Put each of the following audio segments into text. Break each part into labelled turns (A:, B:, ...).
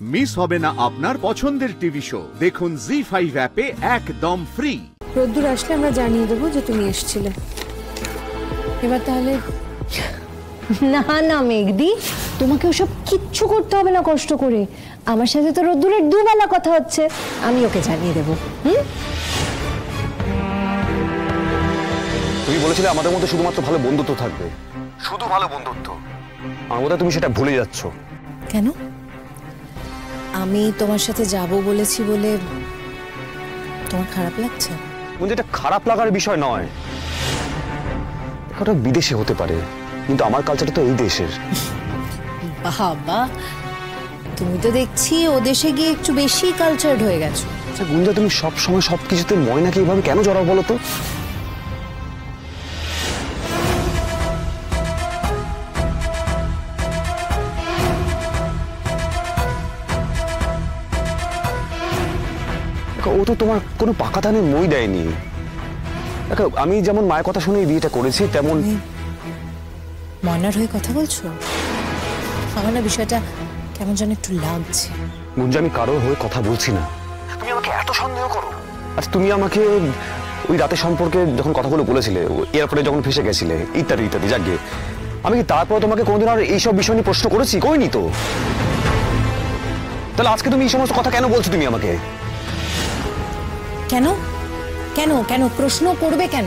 A: Miss হবে না আপনার পছন্দের টিভি শো। দেখুন জি5 অ্যাপে একদম ফ্রি।
B: রোদ্দুর আসলে আমরা জানিয়ে দেবো যে তুমি এসেছিলে। এবার তাহলে
C: না না মেঘদি, তোমাকে ওসব কিচ্ছু করতে হবে না কষ্ট করে। আমার সাথে তো রোদ্দুরের দুবেলা কথা হচ্ছে, আমি ওকে জানিয়ে দেবো।
D: তুমি বলেছিলে আমাদের মধ্যে শুধুমাত্র ভালো বন্ধুত্ব থাকবে, শুধু ভালো বন্ধুত্ব। আমার বোধহয় তুমি সেটা ভুলে যাচ্ছ।
B: কেন? আমি তোমার সাথে যাব বলেছি বলে তোমার খারাপ লাগছে?
D: এটা খারাপ লাগার বিষয় নয়, ওটা বিদেশে হতে পারে, কিন্তু আমার কালচারটা তো এই দেশের।
B: বাবা, তুমি তো দেখছি ও দেশে গিয়ে একটু বেশি কালচারড হয়ে গেছো।
D: আচ্ছা গুঞ্জা, তুমি সব সময় সবকিছুতে ময়নাকে এভাবে কেন জড়াও বলো তো? ও তো তোমার কোনো পাকা ধানে মই দেয়নি। আমি যেমন মায়ের কথা শুনে বিয়েটা করেছি, তেমন
B: ময়নার হয়ে কথা বলছো? আমার না বিষয়টা কেমন যেন একটু লাগছে।
D: গুঞ্জা, আমি কারোর হয়ে কথা বলছি না। তুমি আমাকে এত সন্দেহ করো? আচ্ছা, তুমি আমাকে ওই রাতের সম্পর্কে যখন কথাগুলো বলেছিলে, এয়ারপোর্টে যখন ফেসে গেছিলে, ইত্যাদি ইত্যাদি, যাকে আমি কি তারপর তোমাকে কোনোদিন আর এইসব বিষয় নিয়ে প্রশ্ন করেছি? করিনি তো। তাহলে আজকে তুমি এই সমস্ত কথা কেন বলছো তুমি আমাকে?
B: কেন কেন কেন প্রশ্ন করবে কেন?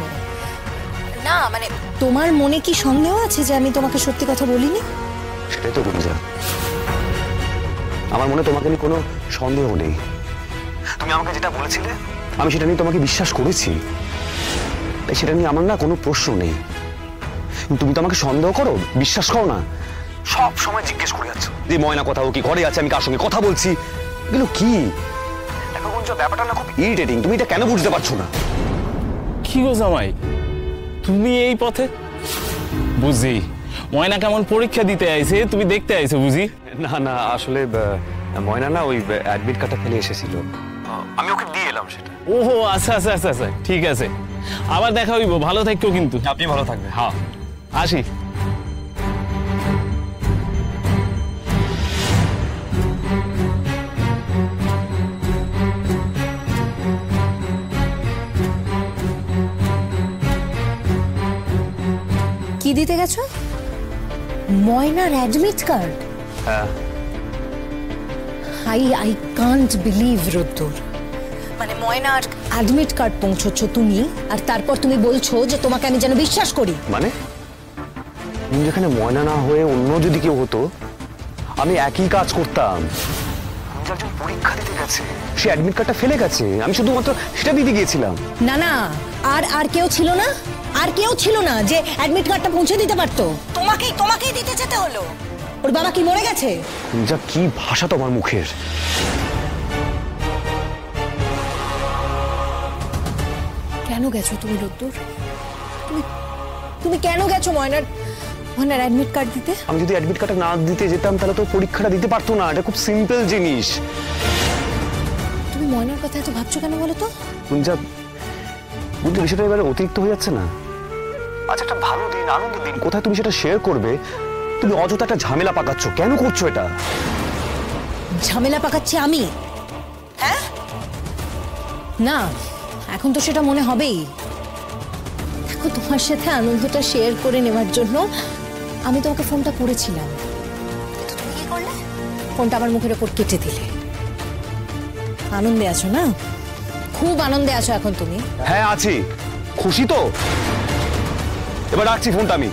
B: না মানে তোমার মনে কি সন্দেহ আছে যে আমি তোমাকে সত্যি কথা বলিনি?
D: সেটাই তো গুঞ্জা, আমার মনে তোমাকে নিয়ে কোনো সন্দেহ নেই। তুমি আমাকে যেটা বলেছিলে আমি সেটা নিয়ে তোমাকে বিশ্বাস করেছি, তাই সেটা নিয়ে আমার না কোনো প্রশ্ন নেই। তুমি তো আমাকে সন্দেহ করো, বিশ্বাস করো না, সব সময় জিজ্ঞেস করে যাচ্ছ যে ময়না কোথাও কি ঘরে আছে, আমি কার সঙ্গে কথা বলছি, এগুলো কি? দেখো গুঞ্জা, ব্যাপারটা না খুব ইরিটেটিং, তুমি এটা কেন বুঝতে পারছো না?
E: কি গো জামাই, তুমি এই পথে? বুঝি ময়না কেমন পরীক্ষা দিতে আইছে, তুমি দেখতে আইছো বুঝি?
D: না না, আসলে ময়না না ওই অ্যাডমিট কার্ডটা ফেলে এসেছিল, আমি ওকে দিয়ে এলাম সেটা।
E: ওহো, আচ্ছা আচ্ছা আচ্ছা আচ্ছা, ঠিক আছে, আবার দেখা হইব। ভালো থাকো কিন্তু।
D: আপনি ভালো থাকবেন।
E: হ্যাঁ, আসি।
B: কি দিতে গেছো? ময়নার অ্যাডমিট কার্ড?
D: হ্যাঁ।
B: আই কান্ট বিলিভ রোদ্দুর, মানে ময়নার অ্যাডমিট কার্ড পৌঁছচ্ছ তুমি, আর তারপর তুমি বলছো যে তোমাকে আমি যেন বিশ্বাস করি।
D: মানে যেখানে ময়না না হয়ে অন্য যদি কেউ হতো, আমি একই কাজ করতাম। একজন পরীক্ষা দিতে গেছে, সে অ্যাডমিট কার্ডটা ফেলে গেছে, আমি শুধুমাত্র সেটা দিতে গিয়েছিলাম।
B: না না, আর কেউ ছিল না? আর কেউ ছিল না যে অ্যাডমিট কার্ডটা পৌঁছে দিতে পারতো? তোমাকেই দিতে যেতে হলো? ওর বাবা কি মরে গেছে?
D: যা কি ভাষা তোমার মুখের!
B: কেন গেছো তুমি রোদ্দুর? তুমি কেন গেছো ময়নার অ্যাডমিট কার্ড দিতে?
D: আমি যদি অ্যাডমিট কার্ডটা না দিতে যেতাম তাহলে তো পরীক্ষাটা দিতে পারতো না। এটা খুব সিম্পল জিনিস।
B: তুমি ময়নার কথা এত ভাবছো কেন বলো তো?
D: গুঞ্জা, বিষয়টা এবারে অতিরিক্ত হয়ে যাচ্ছে না? আচ্ছা, একটা ভালো দিন, আনন্দের দিন, কোথায় তুমি সেটা শেয়ার করবে, তুমি অযথা একটা ঝামেলা পাকাচ্ছ। কেন করছো এটা?
B: ঝামেলা পাকাচ্ছি আমি? হ্যাঁ না, এখন তো সেটা মনে হবেই। এখন তোমার সাথে আনন্দটা শেয়ার করে নেওয়ার জন্য আমি তোমাকে ফোনটা করেছিলাম, কিন্তু তুমি কি করলে? ফোনটা আমার মুখের ওপর কেটে দিলে। আনন্দে আছো না? খুব আনন্দে আছো এখন তুমি?
D: হ্যাঁ আছি। খুশি তো? এবার রাখছি ফোনটা আমি।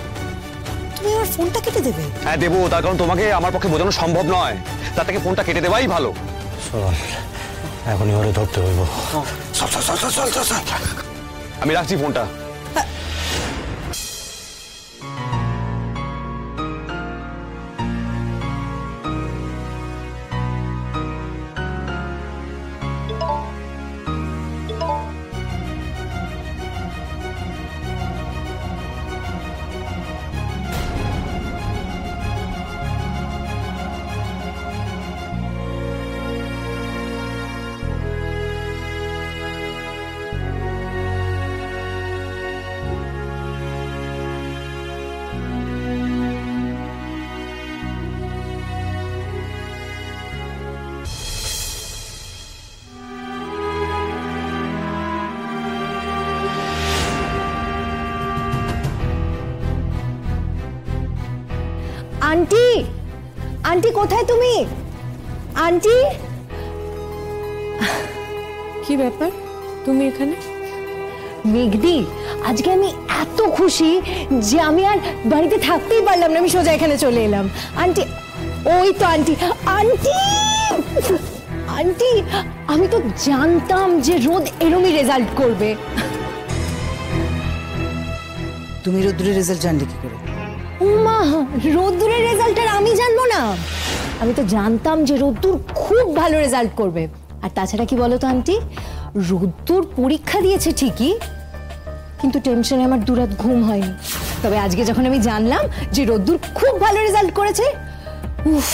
B: তুমি আমার ফোনটা কেটে দেবে?
D: হ্যাঁ দেবো, তার কারণ তোমাকে আমার পক্ষে বোঝানো সম্ভব নয়, তার থেকে ফোনটা কেটে দেওয়াই ভালো।
F: এখনই ওরে ধরতে হইব।
D: আমি রাখছি ফোনটা।
C: আন্টি, আন্টি কোথায় তুমি? আন্টি,
B: কি ব্যাপার তুমি এখানে?
C: মেঘদি, আজকে আমি এত খুশি যে আমি আর বাড়িতে থাকতেই পারলাম না, আমি সোজা এখানে চলে এলাম। আন্টি, ওই তো আন্টি, আন্টি, আন্টি, আমি তো জানতাম যে রোদ এরমই রেজাল্ট করবে।
F: তুমি রোদ্দুরের রেজাল্ট জানলে কি করে?
C: মা, রোদ্দুরের রেজাল্ট আর আমি জানবো না? আমি তো জানতাম যে রোদ্দুর খুব ভালো রেজাল্ট করবে। আর তাছাড়া কি বলো তো আন্টি, রোদ্দুর পরীক্ষা দিয়েছে ঠিকই, কিন্তু টেনশনে আমার দুরাত ঘুম হয়নি। তবে আজকে যখন আমি জানলাম যে রোদ্দুর খুব ভালো রেজাল্ট করেছে, উফ,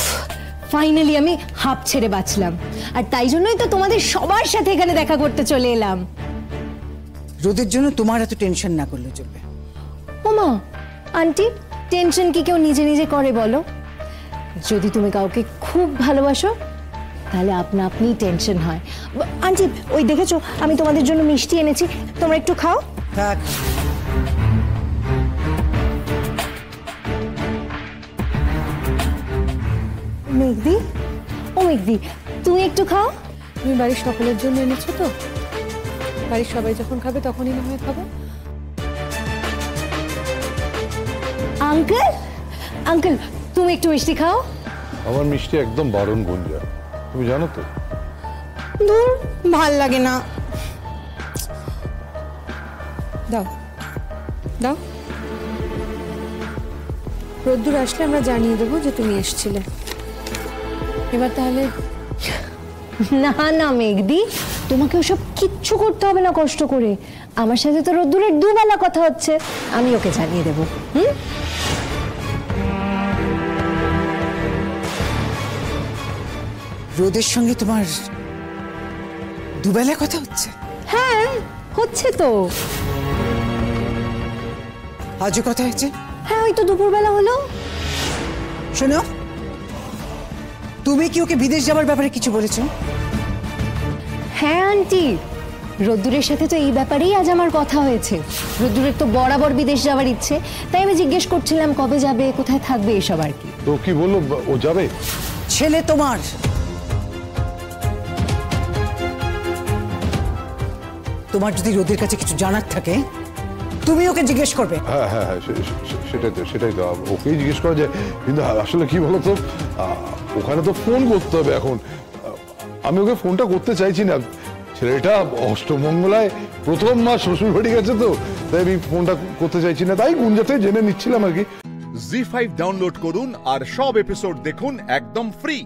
C: ফাইনালি আমি হাঁপ ছেড়ে বাঁচলাম। আর তাই জন্যই তো তোমাদের সবার সাথে এখানে দেখা করতে চলে এলাম।
F: রোদের জন্য তোমার এত টেনশন না করলে চলবে।
C: ওমা, আন্টি, টেনশন কি কেউ নিজে নিজে করে বলো? যদি তুমি কাউকে খুব ভালোবাসো তাহলে আপনা আপনি টেনশন হয়। আন্টি, ওই দেখেছো আমি তোমাদের জন্য মিষ্টি এনেছি, তোমরা একটু খাও।
F: থাক,
C: মেঘদি, ও মেঘদি, তুমি একটু খাও।
B: তুমি বাড়ির সকলের জন্য এনেছো তো? বাড়ির সবাই যখন খাবে তখনই না হয় খাবো।
C: আঙ্কেল, আঙ্কেল, তুমি একটু মিষ্টি খাও।
G: আমার মিষ্টি একদম বারণ গুঞ্জা, তুমি জানো তো।
C: দূর, ভাল লাগে না।
B: দাও দাও, রোদ্দুর আসলে আমরা জানিয়ে দেবো যে তুমি এসেছিলে। এবার তাহলে
C: না না মেঘদি, তোমাকে ওসব কিচ্ছু করতে হবে না কষ্ট করে। আমার সাথে তো রোদ্দুরের দুবেলা কথা হচ্ছে, আমি ওকে জানিয়ে দেবো। হুম,
F: রোদের সঙ্গে তোমার দুবেলা কথা হচ্ছে?
C: হ্যাঁ, হচ্ছে তো।
F: আজও কথা হয়েছে?
C: হ্যাঁ, ওই তো দুপুরবেলা হলো।
F: শোনো, তুমি কি ওকে বিদেশ যাবার ব্যাপারে কিছু বলেছো?
C: হ্যাঁ আন্টি, রোদ্দুরের সাথে তো এই ব্যাপারেই আজ আমার কথা হয়েছে। রোদ্দুরের তো বরাবর বিদেশ যাওয়ার ইচ্ছে, তাই আমি জিজ্ঞেস করছিলাম কবে যাবে, কোথায় থাকবে, এসব আর কি।
G: তো কি বললো, ও যাবে?
F: ছেলে তোমার, তোমার যদি রোদের কাছে কিছু জানার থাকে তুমি ওকে জিজ্ঞেস করবে।
G: হ্যাঁ হ্যাঁ হ্যাঁ, সেটাই তো ওকেই জিজ্ঞেস করা যায়। কিন্তু আসলে কি বলতো, ওখানে তো ফোন করতে হবে এখন। আমি ওকে ফোনটা করতে চাইছি না, ছেলেটা অষ্টমঙ্গলায় প্রথম মাস শ্বশুর বাড়ি গেছে, তো তাই আমি ফোনটা করতে চাইছি না, তাই গুঞ্জাতে জেনে নিচ্ছিলাম আর কি।
A: জি5 ডাউনলোড করুন আর সব এপিসোড দেখুন একদম ফ্রি।